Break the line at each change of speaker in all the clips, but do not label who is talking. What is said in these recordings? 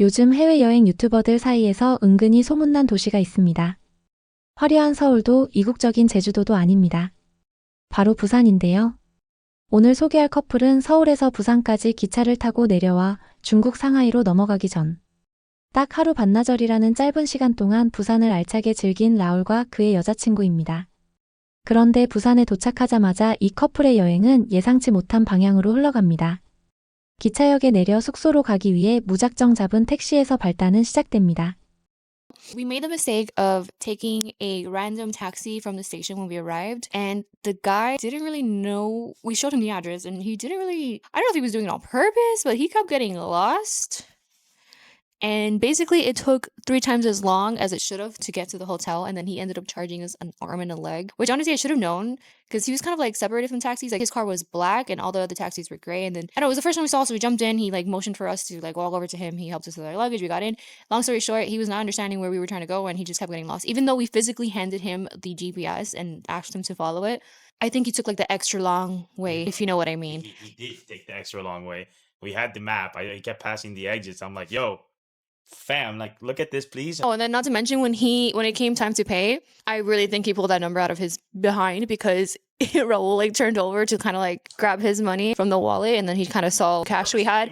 요즘 해외여행 유튜버들 사이에서 은근히 소문난 도시가 있습니다. 화려한 서울도 이국적인 제주도도 아닙니다. 바로 부산인데요. 오늘 소개할 커플은 서울에서 부산까지 기차를 타고 내려와 중국 상하이로 넘어가기 전 딱 하루 반나절이라는 짧은 시간 동안 부산을 알차게 즐긴 라울과 그의 여자친구입니다. 그런데 부산에 도착하자마자 이 커플의 여행은 예상치 못한 방향으로 흘러갑니다. 기차역에 내려 숙소로 가기 위해 무작정 잡은 택시에서 발단은 시작됩니다.
We made the mistake of taking a random taxi from the station when we arrived, and the guy didn't really know. We showed him the address, and he didn't really. I don't know if he was doing it on purpose, but he kept getting lost. And basically, it took 3 times as long as it should have to get to the hotel, and then he ended up charging us an arm and a leg, which honestly I should have known because he was kind of like separated from taxis. Like his car was black, and all the other taxis were gray. And then I don't know, it was the first one we saw, so we jumped in. He like motioned for us to like walk over to him. He helped us with our luggage. We got in. Long story short, he was not understanding where we were trying to go, and he just kept getting lost. Even though we physically handed him the GPS and asked him to follow it, I think he took like the extra long way, if you know what I mean.
He did take the extra long way. We had the map. He kept passing the exits. I'm like, yo, fam, like, look at this, please.
Oh, and then not to mention when it came time to pay, I really think he pulled that number out of his behind because Raul like turned over to kind of like grab his money from the wallet, and then he kind of saw cash we had.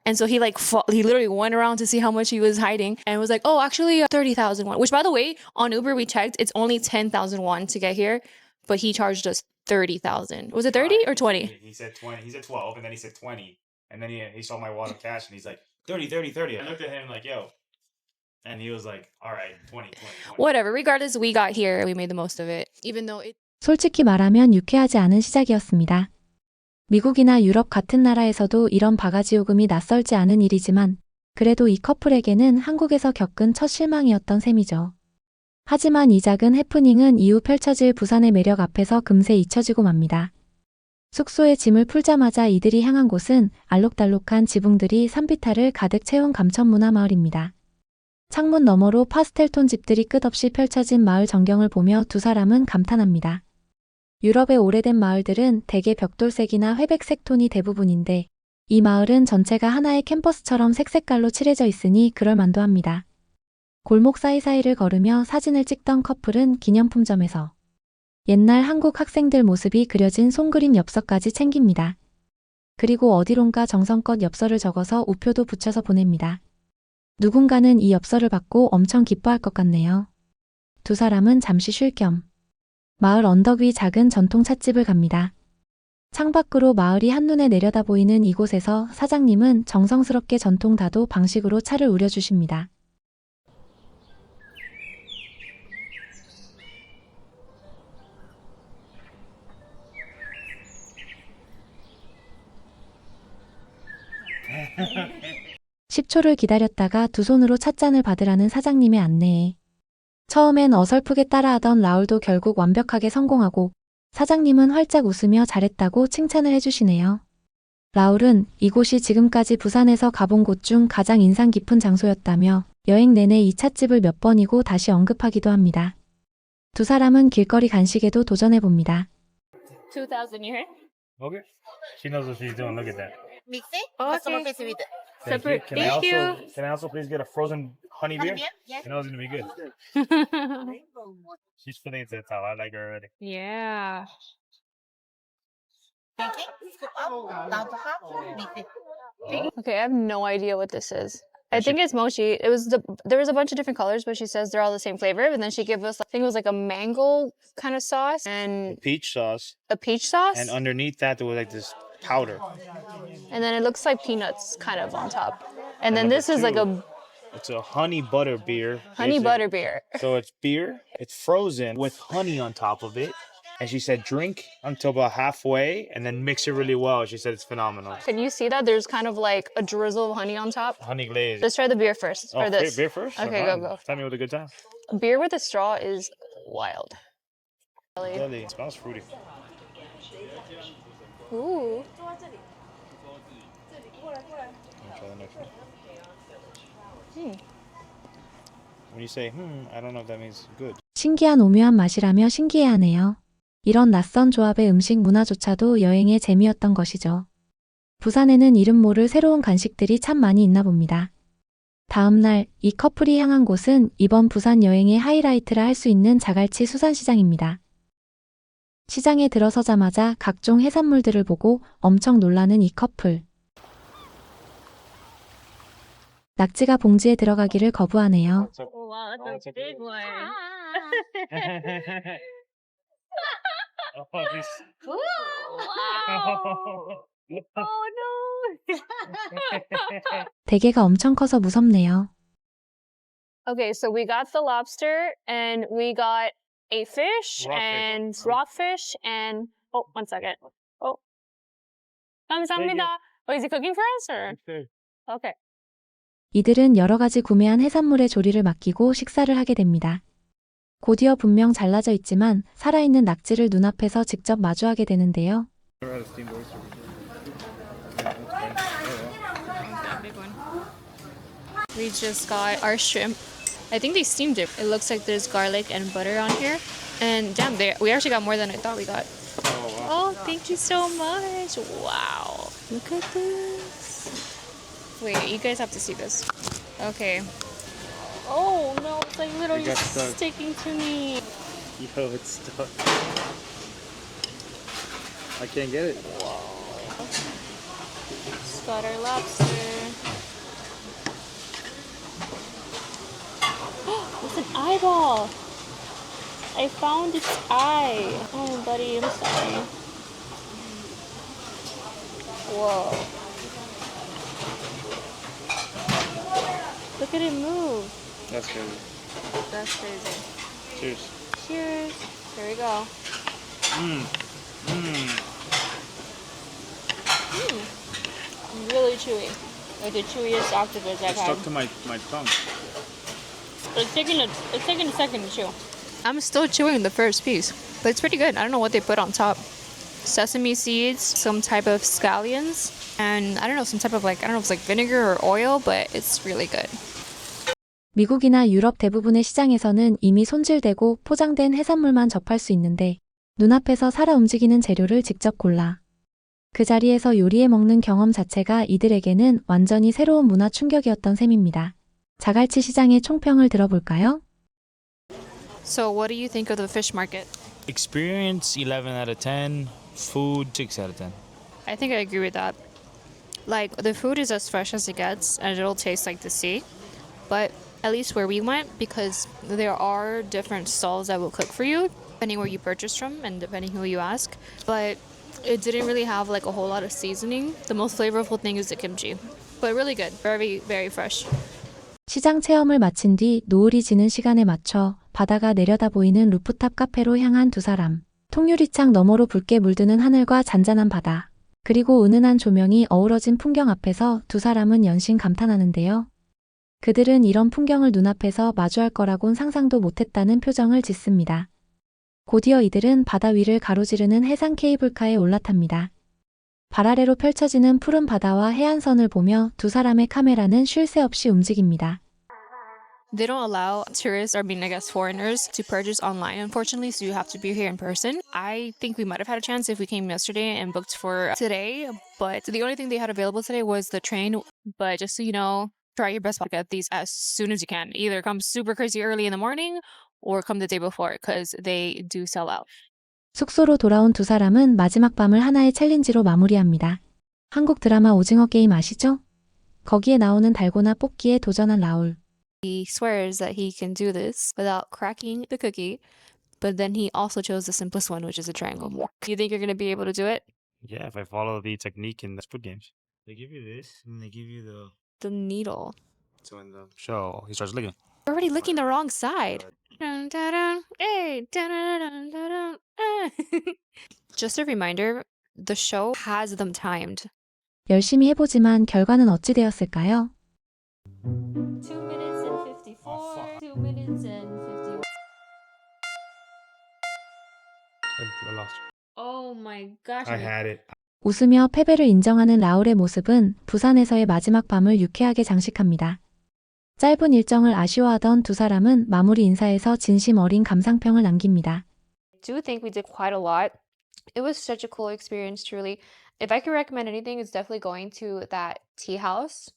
And so he like he literally went around to see how much he was hiding and was like, "Oh, actually 30,000 won." Which by the way, on Uber we checked, it's only 10,000 won to get here, but he charged us 30,000. Was it 30 or 20?
He said 20. He said 12, and then he said 20. And then he saw my wallet of cash, and he's like, 30, 30, 30. I looked at him like, yo. And he was like, all right, 20, 20, 20.
Whatever. Regardless, we got here. We made the most of it. Even though it
솔직히 말하면 유쾌하지 않은 시작이었습니다. 미국이나 유럽 같은 나라에서도 이런 바가지 요금이 낯설지 않은 일이지만 그래도 이 커플에게는 한국에서 겪은 첫 실망이었던 셈이죠. 하지만 이 작은 해프닝은 이후 펼쳐질 부산의 매력 앞에서 금세 잊혀지고 맙니다. 숙소에 짐을 풀자마자 이들이 향한 곳은 알록달록한 지붕들이 산비탈을 가득 채운 감천문화마을입니다. 창문 너머로 파스텔톤 집들이 끝없이 펼쳐진 마을 전경을 보며 두 사람은 감탄합니다. 유럽의 오래된 마을들은 대개 벽돌색이나 회백색 톤이 대부분인데 이 마을은 전체가 하나의 캠퍼스처럼 색색깔로 칠해져 있으니 그럴만도 합니다. 골목 사이사이를 걸으며 사진을 찍던 커플은 기념품점에서 옛날 한국 학생들 모습이 그려진 손그림 엽서까지 챙깁니다. 그리고 어디론가 정성껏 엽서를 적어서 우표도 붙여서 보냅니다. 누군가는 이 엽서를 받고 엄청 기뻐할 것 같네요. 두 사람은 잠시 쉴 겸 마을 언덕 위 작은 전통 찻집을 갑니다. 창밖으로 마을이 한눈에 내려다 보이는 이곳에서 사장님은 정성스럽게 전통 다도 방식으로 차를 우려주십니다. (10초를) 기다렸다가 두 손으로 찻잔을 받으라는 사장님의 안내에 처음엔 어설프게 따라하던 라울도 결국 완벽하게 성공하고 사장님은 활짝 웃으며 잘했다고 칭찬을 해주시네요. 라울은 이곳이 지금까지 부산에서 가본 곳 중 가장 인상 깊은 장소였다며 여행 내내 이 찻집을 몇 번이고 다시 언급하기도 합니다. 두 사람은 길거리 간식에도 도전해봅니다.
2,000 here.
Okay. She knows what she's doing. Look at that.
Mix it.
Okay.
Customer piece with it.
Thank you.
Separate.
Can I
Thank you.
can I also please get a frozen honey beer?
Honey beer? Yes.
You know it's gonna be good. She's fitting into the top. I like her already.
Yeah.
Thank you. Scoop up. Down to half. Mix it.
Okay, I have no idea what this is. I think it's mochi. There was a bunch of different colors, but she says they're all the same flavor. And then she gave us, I think it was like a mango kind of sauce and
Peach sauce,
a peach sauce.
and underneath that there was like this powder.
And then it looks like peanuts kind of on top. And then
number
this is like
two,
a
It's a honey butter beer.
honey
basically.
butter beer.
So it's beer. It's frozen with honey on top of it. And she said drink until about halfway and then mix it really well. She said it's phenomenal.
Can you see that? There's kind of like a drizzle of honey on top.
Honey glaze.
Let's try the beer first.
Oh,
or this.
beer first?
Okay,
Uh-huh.
go.
Tell me with a good time.
Beer with a straw is wild.
Really? It smells fruity.
Ooh.
Let me try the next one. When you say, I don't know if that means good.
신기한 오묘한 맛이라며 신기해하네요. 이런 낯선 조합의 음식 문화조차도 여행의 재미였던 것이죠. 부산에는 이름 모를 새로운 간식들이 참 많이 있나 봅니다. 다음 날 이 커플이 향한 곳은 이번 부산 여행의 하이라이트라 할 수 있는 자갈치 수산시장입니다. 시장에 들어서자마자 각종 해산물들을 보고 엄청 놀라는 이 커플. 낙지가 봉지에 들어가기를 거부하네요.
Wow, that's a big one. Oh no.
대게가 엄청 커서 무섭네요.
Okay, so we got the lobster and we got a fish
Rockfish.
and rockfish and oh, one second. Oh. 감사합니다. Oh, is he cooking for us or? Okay.
이들은 여러 가지 구매한 해산물의 조리를 맡기고 식사를 하게 됩니다. 곧이어 분명 잘라져 있지만 살아있는 낙지를 눈앞에서 직접 마주하게 되는데요.
Big one. We just got our shrimp. I think they steamed it. It looks like there's garlic and butter on here. And damn, we actually got more than I thought we got. Oh, thank you so much. Wow. Look at this. Wait, you guys have to see this. Okay. Oh no, it's like literally
got stuck.
sticking to me.
Yo, it's stuck. I can't get it.
Just got our lobster. It's an eyeball. I found its eye. Oh, buddy, I'm sorry. Whoa. Look at it move.
That's crazy.
That's crazy.
Cheers.
Cheers. Here we go. Really chewy. Like the chewiest octopus I've
It's
had.
stuck to my tongue.
It's taking a second to chew. I'm still chewing the first piece, but it's pretty good. I don't know what they put on top. Sesame seeds, some type of scallions, and I don't know, some type of I don't know if it's like vinegar or oil, but it's really good.
미국이나 유럽 대부분의 시장에서는 이미 손질되고 포장된 해산물만 접할 수 있는데 눈앞에서 살아 움직이는 재료를 직접 골라 그 자리에서 요리해 먹는 경험 자체가 이들에게는 완전히 새로운 문화 충격이었던 셈입니다. 자갈치 시장의 총평을 들어볼까요?
So, what do you think of the fish market?
Experience 11 out of 10. Food 6 out of 10.
I think I agree with that. Like, the food is as fresh as it gets, and it'll taste like the sea. But at least where we went, because there are different stalls that will cook for you, depending where you purchase from and depending who you ask. But it didn't really have like a whole lot of seasoning. The most flavorful thing is the kimchi. But really good. Very, very fresh.
시장 체험을 마친 뒤 노을이 지는 시간에 맞춰 바다가 내려다 보이는 루프탑 카페로 향한 두 사람. 통유리창 너머로 붉게 물드는 하늘과 잔잔한 바다, 그리고 은은한 조명이 어우러진 풍경 앞에서 두 사람은 연신 감탄하는데요. 그들은 이런 풍경을 눈앞에서 마주할 거라곤 상상도 못했다는 표정을 짓습니다. 곧이어 이들은 바다 위를 가로지르는 해상 케이블카에 올라탑니다. 발 아래로 펼쳐지는 푸른 바다와 해안선을 보며 두 사람의 카메라는 쉴 새 없이 움직입니다.
They don't allow tourists, or I guess foreigners, to purchase online, unfortunately, so you have to be here in person. I think we might have had a chance if we came yesterday and booked for today, but the only thing they had available today was the train. But just so you know, try your best to get these as soon as you can. Either come super crazy early in the morning or come the day before, because they do sell out.
숙소로 돌아온 두 사람은 마지막 밤을 하나의 챌린지로 마무리합니다. 한국 드라마 오징어 게임 아시죠? 거기에 나오는 달고나 뽑기에 도전한 라울.
He swears that he can do this without cracking the cookie, but then he also chose the simplest one, which is a triangle. Do you think you're going to be able to do it?
Yeah, if I follow the technique in the Squid Games. They give you this, and they give you
The needle.
So in the show, he starts licking.
We're already licking the wrong side. Dun, dun, dun, hey, dun, dun, dun, dun, dun, Just a reminder, the show has them timed.
열심히 해보지만 결과는 어찌 되었을까요?
2 minutes and 54. 2 minutes and 51.
I lost.
Oh my gosh.
I had it.
웃으며 패배를 인정하는 라울의 모습은 부산에서의 마지막 밤을 유쾌하게 장식합니다. 짧은 일정을 아쉬워하던 두 사람은 마무리 인사에서 진심 어린 감상평을 남깁니다.
I do think we did quite a lot. It was such a cool experience, truly. If I could recommend anything, it's definitely going to that tea house.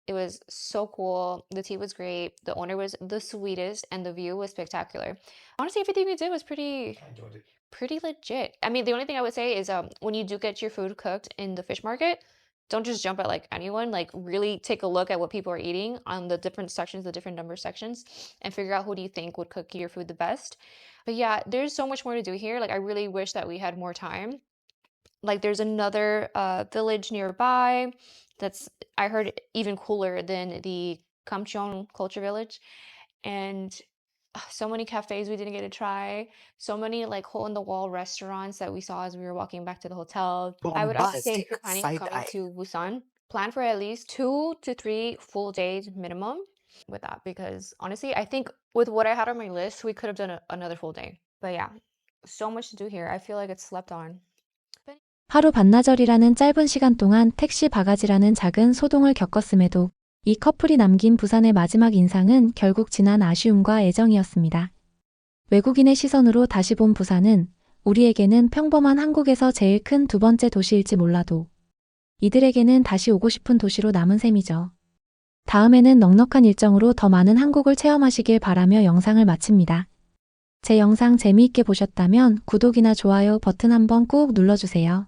It was so cool. The tea was great. The owner was the sweetest, and the view was spectacular. Honestly, everything we did was pretty
I enjoyed it.
pretty legit. I mean, the only thing I would say is when you do get your food cooked in the fish market, don't just jump at like anyone. Like really take a look at what people are eating on the different sections, the different number sections, and figure out who do you think would cook your food the best. But yeah, there's so much more to do here. Like I really wish that we had more time. Like there's another village nearby that's I heard even cooler than the Kamcheon Culture Village. And so many cafes we didn't get to try, so many like hole in the wall restaurants that we saw as we were walking back to the hotel. I would actually say if you're planning on coming to Busan, plan for at least 2 to 3 full days minimum with that, because honestly, I think with what I had on my list, we could have done another full day. But yeah, so much to do here. I feel like it's slept on.
하루 반나절이라는 짧은 시간 동안 택시 바가지라는 작은 소동을 겪었음에도 이 커플이 남긴 부산의 마지막 인상은 결국 진한 아쉬움과 애정이었습니다. 외국인의 시선으로 다시 본 부산은 우리에게는 평범한 한국에서 제일 큰 두 번째 도시일지 몰라도 이들에게는 다시 오고 싶은 도시로 남은 셈이죠. 다음에는 넉넉한 일정으로 더 많은 한국을 체험하시길 바라며 영상을 마칩니다. 제 영상 재미있게 보셨다면 구독이나 좋아요 버튼 한번 꾹 눌러주세요.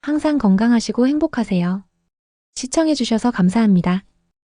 항상 건강하시고 행복하세요. 시청해주셔서 감사합니다.